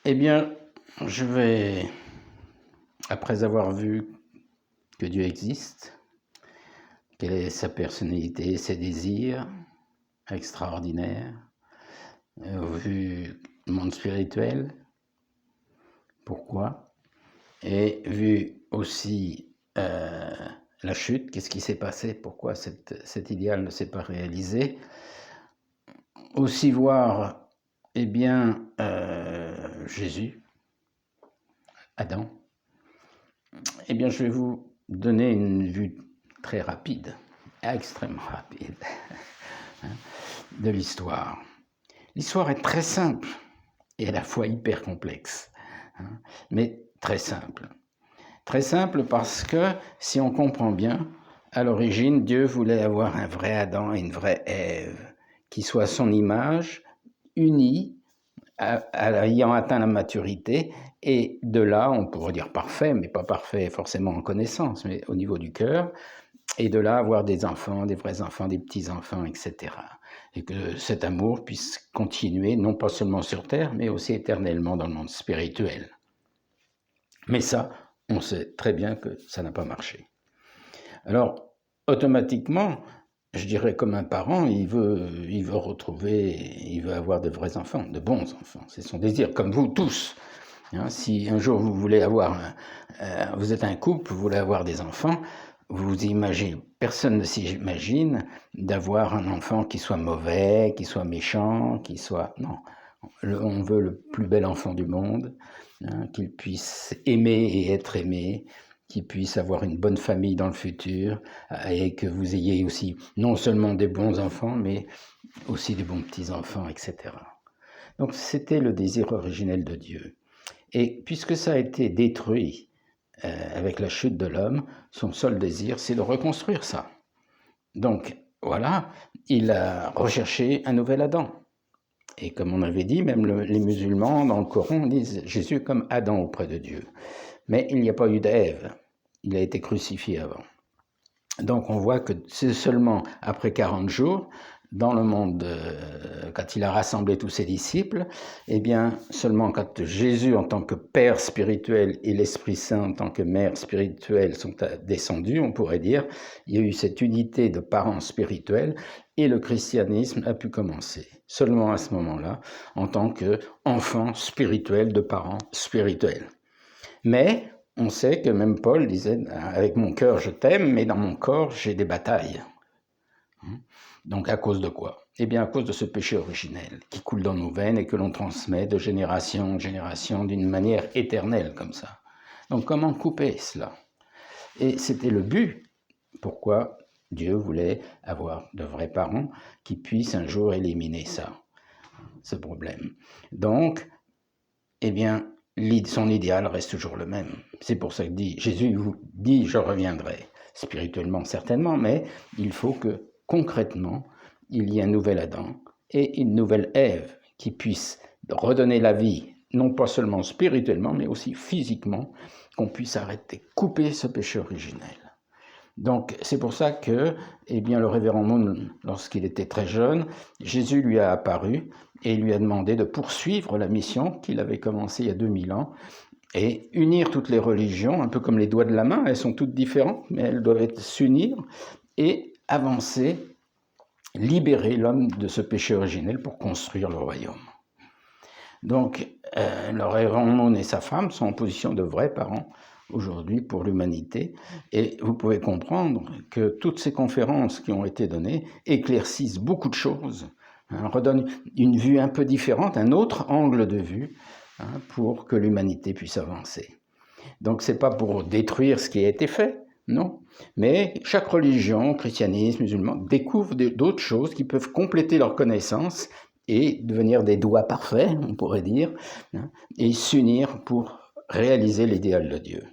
Eh bien, je vais, après avoir vu que Dieu existe, quelle est sa personnalité, ses désirs extraordinaires, vu le monde spirituel, pourquoi, et vu aussi la chute, qu'est-ce qui s'est passé, pourquoi cet idéal ne s'est pas réalisé, aussi voir, eh bien, Jésus, Adam. Eh bien, je vais vous donner une vue très rapide, extrêmement rapide, de l'histoire. L'histoire est très simple et à la fois hyper complexe, mais très simple. Très simple parce que, si on comprend bien, à l'origine, Dieu voulait avoir un vrai Adam et une vraie Ève, qui soient son image, unis, ayant atteint la maturité, et de là, on pourrait dire parfait, mais pas parfait forcément en connaissance, mais au niveau du cœur, et de là avoir des enfants, des vrais enfants, des petits-enfants, etc. Et que cet amour puisse continuer, non pas seulement sur Terre, mais aussi éternellement dans le monde spirituel. Mais ça, on sait très bien que ça n'a pas marché. Alors, automatiquement, je dirais comme un parent, il veut avoir de vrais enfants, de bons enfants. C'est son désir, comme vous tous. Si un jour vous voulez vous êtes un couple, vous voulez avoir des enfants, vous imaginez, personne ne s'imagine d'avoir un enfant qui soit mauvais, qui soit méchant, non. On veut le plus bel enfant du monde, qu'il puisse aimer et être aimé, qu'il puisse avoir une bonne famille dans le futur, et que vous ayez aussi non seulement des bons enfants, mais aussi des bons petits-enfants, etc. Donc c'était le désir originel de Dieu. Et puisque ça a été détruit avec la chute de l'homme, son seul désir, c'est de reconstruire ça. Donc voilà, il a recherché un nouvel Adam. Et comme on avait dit, même les musulmans dans le Coran disent Jésus comme Adam auprès de Dieu. Mais il n'y a pas eu d'Ève, il a été crucifié avant. Donc on voit que c'est seulement après 40 jours, dans le monde, quand il a rassemblé tous ses disciples, eh bien seulement quand Jésus en tant que Père spirituel et l'Esprit Saint en tant que Mère spirituelle sont descendus, on pourrait dire, il y a eu cette unité de parents spirituels et le christianisme a pu commencer. Seulement à ce moment-là, en tant qu'enfant spirituel de parents spirituels. Mais on sait que même Paul disait « avec mon cœur je t'aime, mais dans mon corps j'ai des batailles ». Donc à cause de quoi? Eh bien à cause de ce péché originel qui coule dans nos veines et que l'on transmet de génération en génération d'une manière éternelle comme ça. Donc comment couper cela? Et c'était le but. Pourquoi Dieu voulait avoir de vrais parents qui puissent un jour éliminer ça, ce problème. Donc, eh bien, son idéal reste toujours le même. C'est pour ça que Jésus vous dit « je reviendrai ». Spirituellement, certainement, mais il faut que, concrètement, il y ait un nouvel Adam et une nouvelle Ève qui puisse redonner la vie, non pas seulement spirituellement, mais aussi physiquement, qu'on puisse arrêter, couper ce péché originel. Donc, c'est pour ça que, eh bien, le révérend Moon, lorsqu'il était très jeune, Jésus lui a apparu et lui a demandé de poursuivre la mission qu'il avait commencée il y a 2000 ans et unir toutes les religions, un peu comme les doigts de la main, elles sont toutes différentes, mais elles doivent s'unir et avancer, libérer l'homme de ce péché originel pour construire le royaume. Donc, le révérend Moon et sa femme sont en position de vrais parents aujourd'hui pour l'humanité. Et vous pouvez comprendre que toutes ces conférences qui ont été données éclaircissent beaucoup de choses, redonnent une vue un peu différente, un autre angle de vue, pour que l'humanité puisse avancer. Donc c'est pas pour détruire ce qui a été fait, non, mais chaque religion, christianisme, musulman, découvre d'autres choses qui peuvent compléter leur connaissance et devenir des doigts parfaits, on pourrait dire, et s'unir pour réaliser l'idéal de Dieu.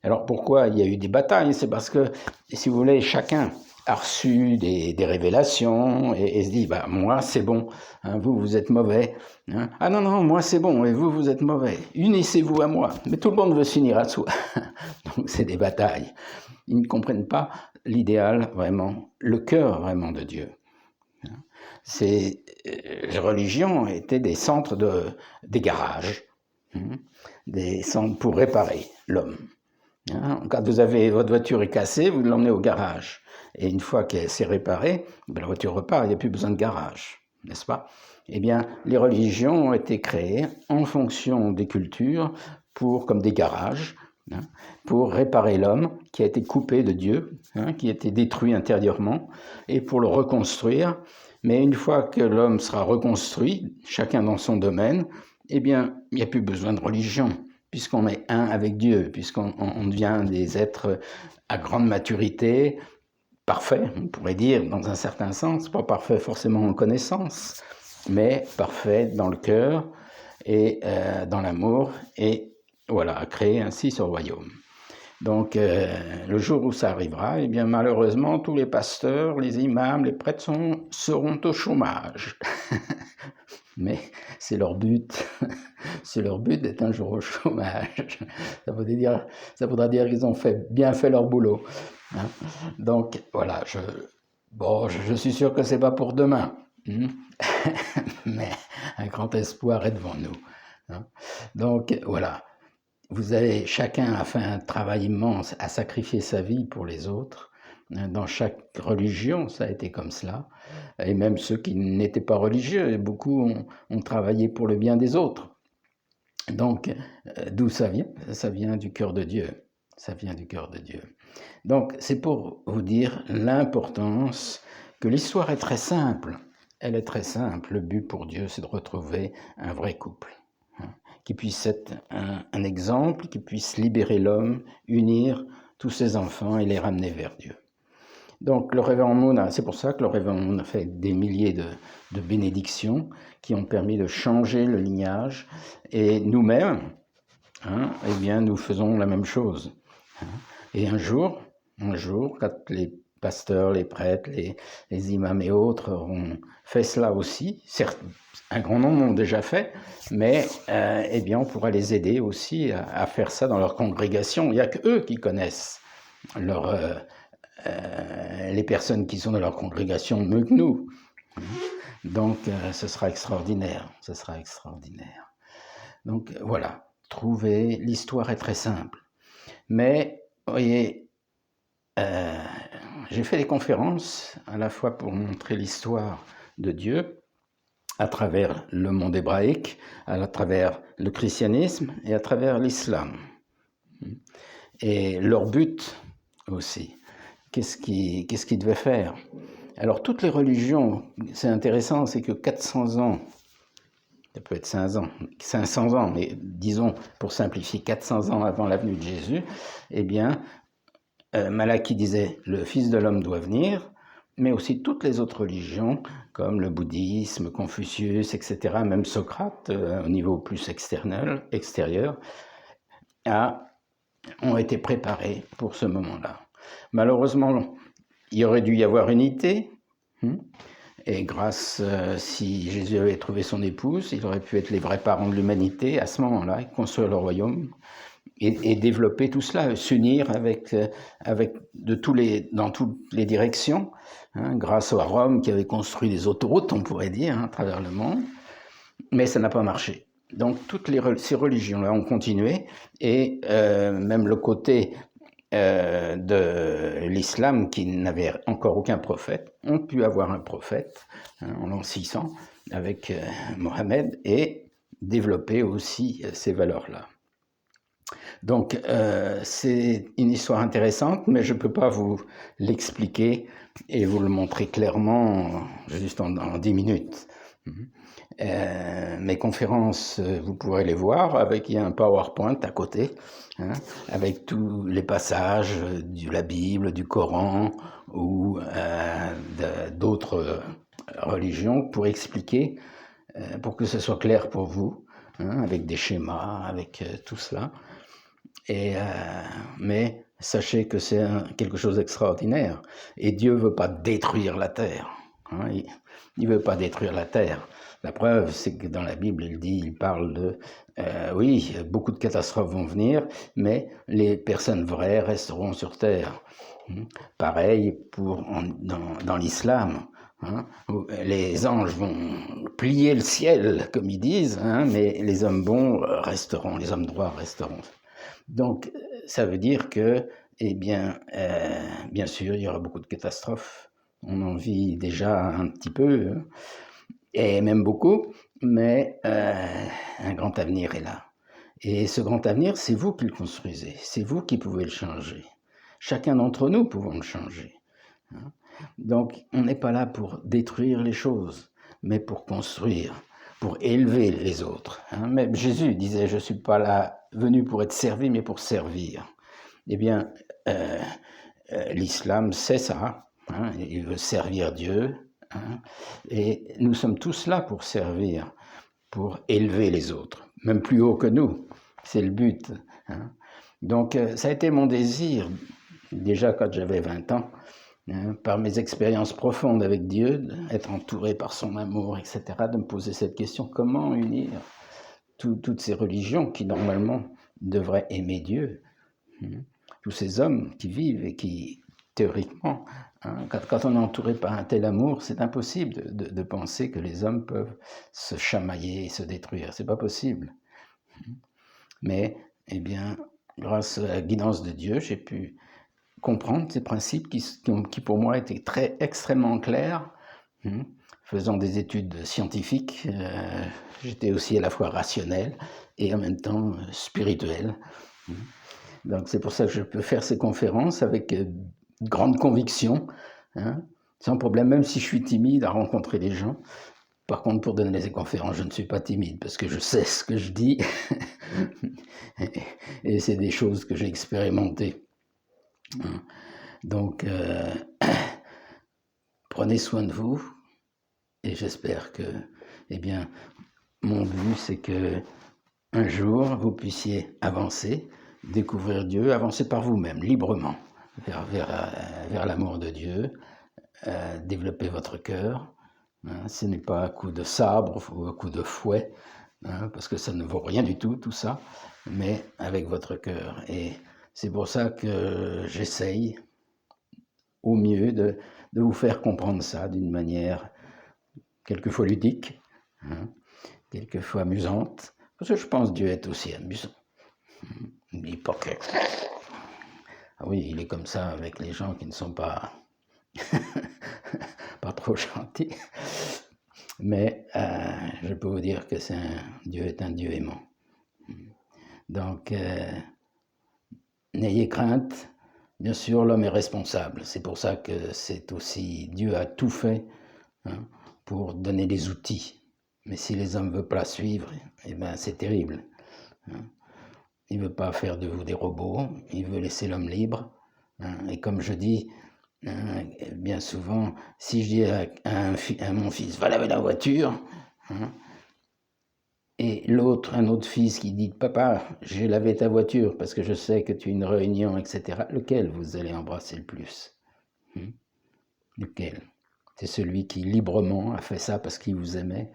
Alors pourquoi il y a eu des batailles? C'est parce que, si vous voulez, chacun a reçu des révélations et se dit bah, « moi c'est bon, vous êtes mauvais. Ah non, non, moi c'est bon et vous êtes mauvais. Unissez-vous à moi. » Mais tout le monde veut s'unir à soi. Donc c'est des batailles. Ils ne comprennent pas l'idéal vraiment, le cœur vraiment de Dieu. Les religions étaient des centres d'égarage. pour réparer l'homme. Quand votre voiture est cassée, vous l'emmenez au garage. Et une fois qu'elle s'est réparée, la voiture repart, il n'y a plus besoin de garage, n'est-ce pas? Eh bien, les religions ont été créées en fonction des cultures, comme des garages, pour réparer l'homme qui a été coupé de Dieu, qui a été détruit intérieurement, et pour le reconstruire. Mais une fois que l'homme sera reconstruit, chacun dans son domaine, eh bien, il n'y a plus besoin de religion, puisqu'on est un avec Dieu, puisqu'on devient des êtres à grande maturité, parfaits, on pourrait dire, dans un certain sens, pas parfaits forcément en connaissance, mais parfaits dans le cœur et dans l'amour, et voilà, créer ainsi ce royaume. Donc, le jour où ça arrivera, eh bien, malheureusement, tous les pasteurs, les imams, les prêtres seront au chômage. Mais c'est leur but. C'est leur but d'être un jour au chômage. Ça voudra dire qu'ils ont bien fait leur boulot. Donc, voilà, je suis sûr que c'est pas pour demain. Mais un grand espoir est devant nous. Donc, voilà. Vous avez chacun a fait un travail immense à sacrifier sa vie pour les autres. Dans chaque religion, ça a été comme cela. Et même ceux qui n'étaient pas religieux, beaucoup ont travaillé pour le bien des autres. Donc, d'où ça vient? Ça vient du cœur de Dieu. Ça vient du cœur de Dieu. Donc, c'est pour vous dire l'importance que l'histoire est très simple. Elle est très simple. Le but pour Dieu, c'est de retrouver un vrai couple, qui puisse être un exemple, qui puisse libérer l'homme, unir tous ses enfants et les ramener vers Dieu. Donc le révérend Moon, c'est pour ça que le révérend Moon a fait des milliers de bénédictions qui ont permis de changer le lignage. Et nous-mêmes, eh bien, nous faisons la même chose. Et un jour, quand les pasteurs, les prêtres, les imams et autres auront fait cela aussi, certes, un grand nombre l'ont déjà fait, mais eh bien, on pourra les aider aussi à faire ça dans leur congrégation. Il n'y a qu'eux qui connaissent les personnes qui sont dans leur congrégation mieux que nous. Donc, ce sera extraordinaire. Ce sera extraordinaire. Donc, voilà. L'histoire est très simple. Mais, vous voyez, j'ai fait des conférences à la fois pour montrer l'histoire de Dieu à travers le monde hébraïque, à travers le christianisme et à travers l'islam. Et leur but aussi. Qu'est-ce qu'ils devaient faire? Alors, toutes les religions, c'est intéressant, c'est que 400 ans, ça peut être 500 ans, mais disons, pour simplifier, 400 ans avant la venue de Jésus, eh bien, Malachie disait, le Fils de l'homme doit venir, mais aussi toutes les autres religions, comme le bouddhisme, Confucius, etc., même Socrate, au niveau plus extérieur, ont été préparés pour ce moment-là. Malheureusement, il aurait dû y avoir unité, et si Jésus avait trouvé son épouse, il aurait pu être les vrais parents de l'humanité à ce moment-là, et construire le royaume, et développer tout cela, s'unir dans toutes les directions, grâce à Rome qui avait construit des autoroutes, on pourrait dire, à travers le monde, mais ça n'a pas marché. Donc toutes ces religions-là ont continué, et même le côté de l'islam qui n'avait encore aucun prophète, ont pu avoir un prophète en l'an 600 avec Mohammed et développer aussi ces valeurs-là. Donc c'est une histoire intéressante, mais je ne peux pas vous l'expliquer et vous le montrer clairement juste en 10 minutes. Mes conférences, vous pourrez les voir, il y a un PowerPoint à côté, avec tous les passages de la Bible, du Coran ou d'autres religions pour expliquer, pour que ce soit clair pour vous, avec des schémas, avec tout cela. Mais sachez que c'est quelque chose d'extraordinaire. Et Dieu ne veut pas détruire la terre. Il ne veut pas détruire la terre. La preuve, c'est que dans la Bible, il parle oui, beaucoup de catastrophes vont venir, mais les personnes vraies resteront sur terre. Pareil dans l'islam. hein, où les anges vont plier le ciel, comme ils disent, hein, mais les hommes bons resteront, les hommes droits resteront. Donc, ça veut dire que, eh bien, bien sûr, il y aura beaucoup de catastrophes. On en vit déjà un petit peu, hein, et même beaucoup, mais un grand avenir est là. Et ce grand avenir, c'est vous qui le construisez, c'est vous qui pouvez le changer. Chacun d'entre nous pouvons le changer. Hein. Donc, on n'est pas là pour détruire les choses, mais pour construire, pour élever les autres. Hein. Même Jésus disait, je ne suis pas là venu pour être servi, mais pour servir. Eh bien, l'islam, c'est ça. Hein. Il veut servir Dieu. Hein. Et nous sommes tous là pour servir, pour élever les autres, même plus haut que nous. C'est le but. Hein. Donc, ça a été mon désir, déjà quand j'avais 20 ans, hein, par mes expériences profondes avec Dieu, d'être entouré par son amour, etc., de me poser cette question, comment unir toutes ces religions qui, normalement, devraient aimer Dieu, hein, tous ces hommes qui vivent et qui, théoriquement, hein, quand on est entouré par un tel amour, c'est impossible de penser que les hommes peuvent se chamailler et se détruire. C'est pas possible. Mais, eh bien, grâce à la guidance de Dieu, j'ai pu comprendre ces principes qui pour moi étaient extrêmement clairs. Faisant des études scientifiques, j'étais aussi à la fois rationnel et en même temps spirituel. Donc c'est pour ça que je peux faire ces conférences avec grande conviction, hein, sans problème, même si je suis timide à rencontrer les gens. Par contre, pour donner les conférences, je ne suis pas timide parce que je sais ce que je dis et c'est des choses que j'ai expérimentées. Donc, prenez soin de vous et j'espère que, eh bien, mon but, c'est que un jour, vous puissiez avancer, découvrir Dieu, avancer par vous-même, librement, vers l'amour de Dieu, développer votre cœur. Hein, ce n'est pas à coup de sabre ou à coup de fouet, hein, parce que ça ne vaut rien du tout, tout ça, mais avec votre cœur. Et c'est pour ça que j'essaye au mieux de vous faire comprendre ça d'une manière quelquefois ludique, hein, quelquefois amusante, parce que je pense que Dieu est aussi amusant. Il dit pas que... Ah oui, il est comme ça avec les gens qui ne sont pas, pas trop gentils. Mais je peux vous dire que Dieu est un Dieu aimant. Donc, n'ayez crainte. Bien sûr, l'homme est responsable. C'est pour ça que c'est aussi... Dieu a tout fait, hein, pour donner des outils. Mais si les hommes ne veulent pas suivre, eh ben, c'est terrible. Hein. Il ne veut pas faire de vous des robots, il veut laisser l'homme libre. Hein. Et comme je dis, hein, bien souvent, si je dis à mon fils, va laver la voiture, hein, et un autre fils qui dit, papa, j'ai lavé ta voiture parce que je sais que tu as une réunion, etc., lequel vous allez embrasser le plus? Lequel? C'est celui qui librement a fait ça parce qu'il vous aimait.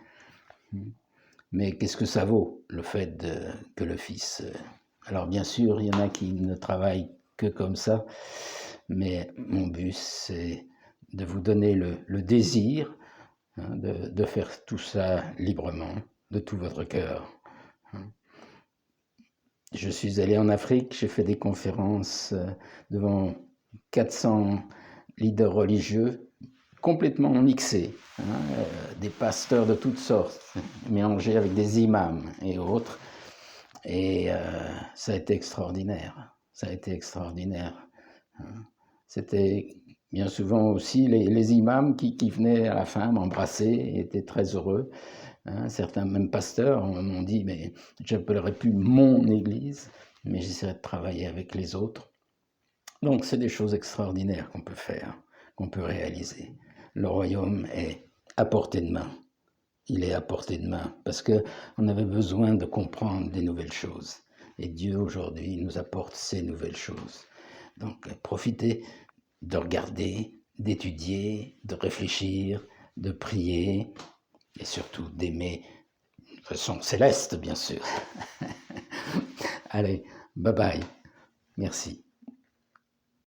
Mais qu'est-ce que ça vaut, le fait que le fils... Alors bien sûr, il y en a qui ne travaillent que comme ça, mais mon but, c'est de vous donner le désir, hein, de faire tout ça librement, de tout votre cœur. Je suis allé en Afrique, j'ai fait des conférences devant 400 leaders religieux, complètement mixés, hein, des pasteurs de toutes sortes, mélangés avec des imams et autres. Et ça a été extraordinaire, ça a été extraordinaire. C'était bien souvent aussi les imams qui venaient à la fin m'embrasser et étaient très heureux. Hein, certains, même pasteurs, m'ont dit, mais je n'appellerai plus mon église, mais j'essaierai de travailler avec les autres. Donc c'est des choses extraordinaires qu'on peut faire, qu'on peut réaliser. Le royaume est à portée de main. Il est à portée de main parce qu'on avait besoin de comprendre des nouvelles choses. Et Dieu aujourd'hui nous apporte ces nouvelles choses. Donc profitez de regarder, d'étudier, de réfléchir, de prier et surtout d'aimer de façon céleste, bien sûr. Allez, bye bye. Merci.